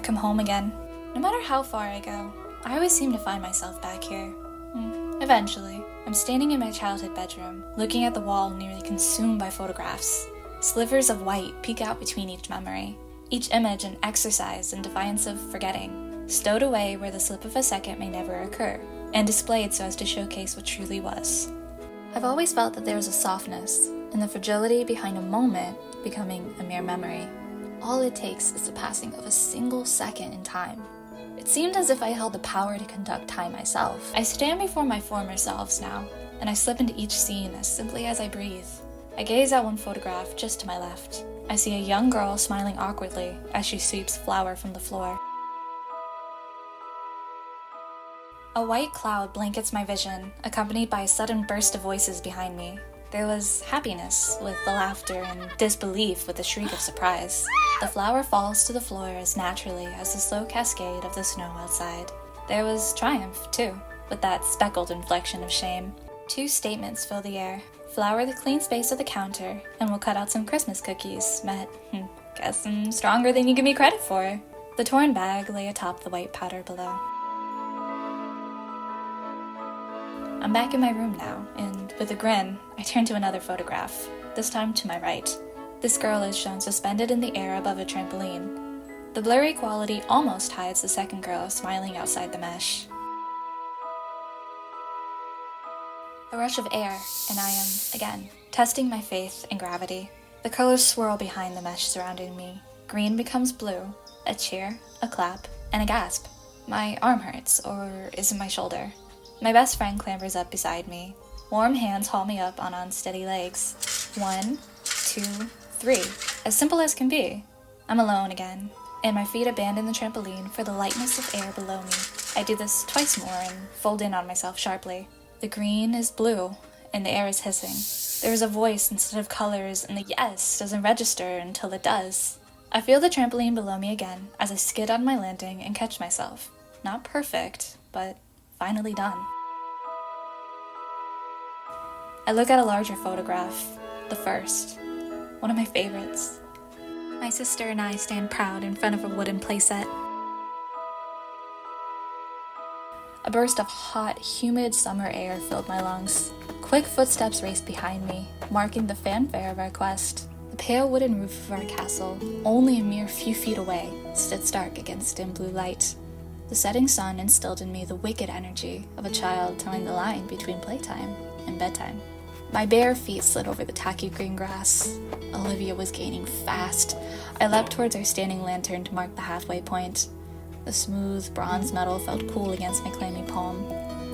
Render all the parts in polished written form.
I've come home again. No matter how far I go, I always seem to find myself back here. Eventually, I'm standing in my childhood bedroom, looking at the wall nearly consumed by photographs. Slivers of white peek out between each memory, each image an exercise in defiance of forgetting, stowed away where the slip of a second may never occur, and displayed so as to showcase what truly was. I've always felt that there was a softness in the fragility behind a moment becoming a mere memory. All it takes is the passing of a single second in time. It seemed as if I held the power to conduct time myself. I stand before my former selves now, and I slip into each scene as simply as I breathe. I gaze at one photograph just to my left. I see a young girl smiling awkwardly as she sweeps flour from the floor. A white cloud blankets my vision, accompanied by a sudden burst of voices behind me. There was happiness with the laughter and disbelief with the shriek of surprise. The flour falls to the floor as naturally as the slow cascade of the snow outside. There was triumph, too, with that speckled inflection of shame. Two statements fill the air. Flour the clean space of the counter, and we'll cut out some Christmas cookies. Met, guess I'm stronger than you give me credit for. The torn bag lay atop the white powder below. I'm back in my room now, and with a grin, I turn to another photograph, this time to my right. This girl is shown suspended in the air above a trampoline. The blurry quality almost hides the second girl smiling outside the mesh. A rush of air, and I am, again, testing my faith in gravity. The colors swirl behind the mesh surrounding me. Green becomes blue, a cheer, a clap, and a gasp. My arm hurts, or is it my shoulder? My best friend clambers up beside me. Warm hands haul me up on unsteady legs. 1, 2, 3. As simple as can be. I'm alone again, and my feet abandon the trampoline for the lightness of air below me. I do this twice more and fold in on myself sharply. The green is blue, and the air is hissing. There is a voice instead of colors, and the yes doesn't register until it does. I feel the trampoline below me again as I skid on my landing and catch myself. Not perfect, but finally done. I look at a larger photograph, the first, one of my favorites. My sister and I stand proud in front of a wooden playset. A burst of hot, humid summer air filled my lungs. Quick footsteps raced behind me, marking the fanfare of our quest. The pale wooden roof of our castle, only a mere few feet away, stood stark against dim blue light. The setting sun instilled in me the wicked energy of a child towing the line between playtime and bedtime. My bare feet slid over the tacky green grass. Olivia was gaining fast. I leapt towards our standing lantern to mark the halfway point. The smooth bronze metal felt cool against my clammy palm.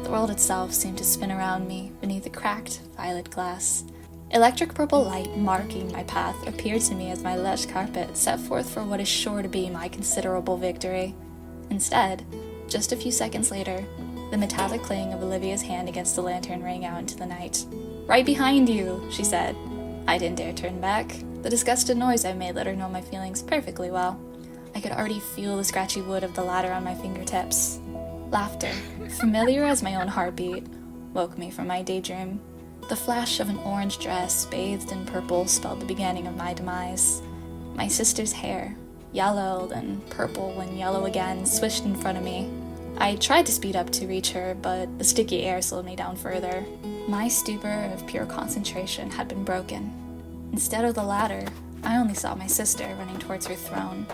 The world itself seemed to spin around me beneath the cracked violet glass. Electric purple light marking my path appeared to me as my lush carpet set forth for what is sure to be my considerable victory. Instead, just a few seconds later, the metallic clang of Olivia's hand against the lantern rang out into the night. "Right behind you," she said. I didn't dare turn back. The disgusted noise I made let her know my feelings perfectly well. I could already feel the scratchy wood of the ladder on my fingertips. Laughter, familiar as my own heartbeat, woke me from my daydream. The flash of an orange dress bathed in purple spelled the beginning of my demise. My sister's hair, yellow, then purple and yellow again, swished in front of me. I tried to speed up to reach her, but the sticky air slowed me down further. My stupor of pure concentration had been broken. Instead of the ladder, I only saw my sister running towards her throne.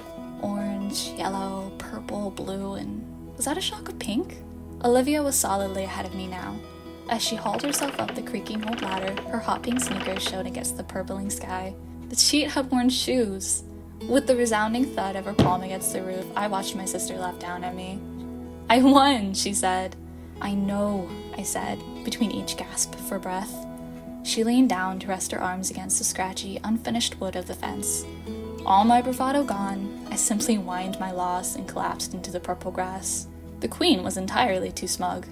Orange, yellow, purple, blue, and was that a shock of pink? Olivia was solidly ahead of me now. As she hauled herself up the creaking old ladder, her hot pink sneakers showed against the purpling sky. The cheat had worn shoes. With the resounding thud of her palm against the roof, I watched my sister laugh down at me. "I won," she said. "I know," I said, between each gasp for breath. She leaned down to rest her arms against the scratchy, unfinished wood of the fence. All my bravado gone, I simply whined my loss and collapsed into the purple grass. The queen was entirely too smug.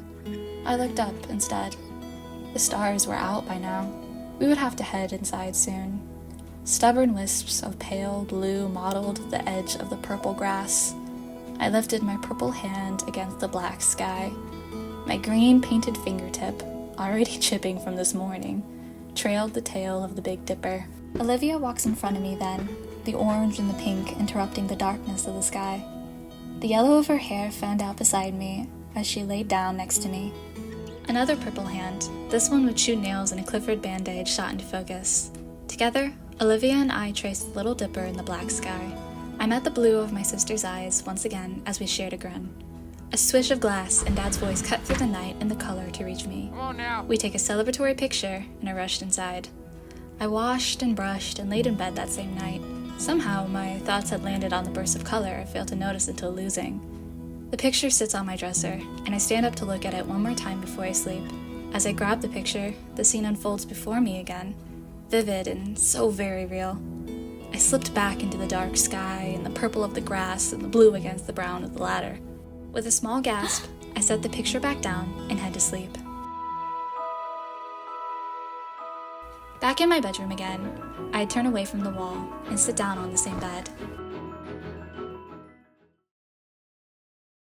I looked up instead. The stars were out by now. We would have to head inside soon. Stubborn wisps of pale blue mottled the edge of the purple grass. I lifted my purple hand against the black sky. My green painted fingertip, already chipping from this morning, trailed the tail of the Big Dipper. Olivia walks in front of me then, the orange and the pink interrupting the darkness of the sky. The yellow of her hair fanned out beside me as she laid down next to me. Another purple hand, this one with chewed nails and a Clifford bandage, shot into focus. Together, Olivia and I traced the Little Dipper in the black sky. I met the blue of my sister's eyes once again as we shared a grin. A swish of glass and Dad's voice cut through the night and the color to reach me. Come on now. We take a celebratory picture, and I rushed inside. I washed and brushed and laid in bed that same night. Somehow, my thoughts had landed on the burst of color I failed to notice until losing. The picture sits on my dresser, and I stand up to look at it one more time before I sleep. As I grab the picture, the scene unfolds before me again, vivid and so very real. I slipped back into the dark sky and the purple of the grass and the blue against the brown of the ladder. With a small gasp, I set the picture back down and head to sleep. Back in my bedroom again, I'd turn away from the wall and sit down on the same bed.